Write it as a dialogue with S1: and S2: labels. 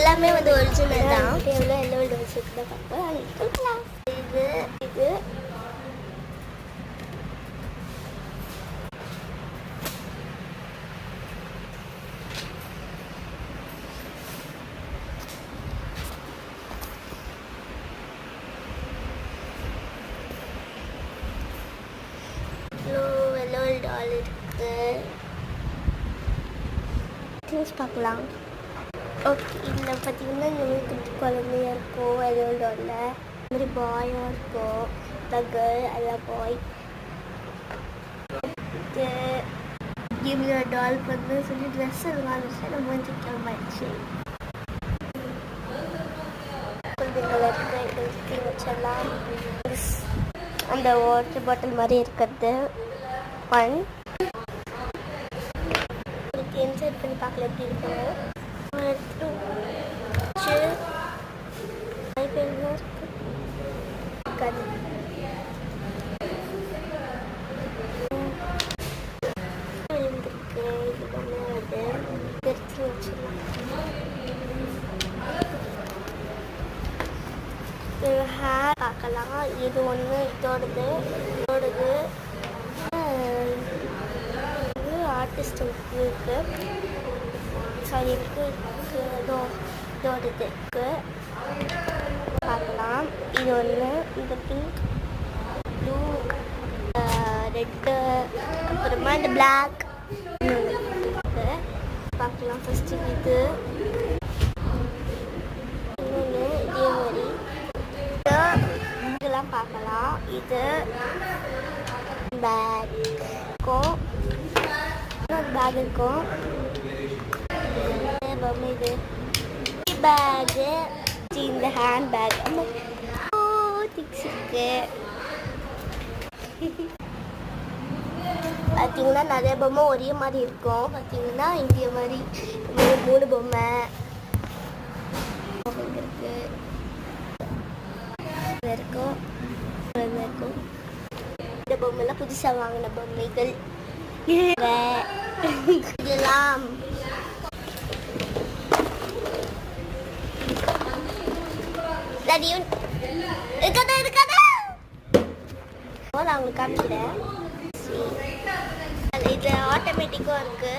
S1: எல்லாமே வந்து ஒரிஜினல் தான். எவ்வளோ எல்லோ வச்சுட்டு தான் பார்ப்போம். இது இது எல்லோ டால் இருக்கு. திங்ஸ் பார்க்கலாம். ஓகே, இதில் பார்த்தீங்கன்னா இந்த மாதிரி குட்டி குழந்தையா இருக்கும் எல்லோ டாலில். இந்த மாதிரி பாயாக இருக்கும். த கேர்ள் எல்லாம் பாய். இவ்வளோ டால் வந்து சொல்லி ட்ரெஸ் வாங்கிச்சு. நம்ம வந்து கிளம்பாயிடுச்சு. குழந்தைங்களுக்கு வச்செல்லாம் அந்த வாட்டர் பாட்டில் மாதிரி இருக்கிறது ஒன். இன்சர்ட் பண்ணி பார்க்கல எப்படி இருக்கும். ஹேர் பார்க்கலாம். இது ஒன்று இதோடது ஆர்டிஸ்ட் இருக்கு. சாரி இதோடது இருக்கு பார்க்கலாம். இது ஒன்று. இந்த பிங்க், ப்ளூ, ரெட்டு, அப்புறமா இந்த பிளாக் பார்க்கலாம். ஃபஸ்ட்டு இது இன்னொன்று இதே மாதிரி இதெல்லாம் பார்க்கலாம். இது பேக் இருக்கும். இன்னொரு பேக் இருக்கும். இது பேகு, இந்த ஹேண்ட் பேக் திக்ஸ் இருக்கு. பார்த்தீங்கன்னா நிறைய பொம்மை ஒரே மாதிரி இருக்கும். பார்த்தீங்கன்னா இந்திய மாதிரி 3 பொம்மை இருக்கு. இருக்கும். இந்த பொம்மைலாம் புதுசாக வாங்கின பொம்மைகள். இதெல்லாம் இருக்காதா நான் உங்களுக்கு காமிக்கிறேன். இது ஆட்டோமேட்டிக்காக இருக்கு.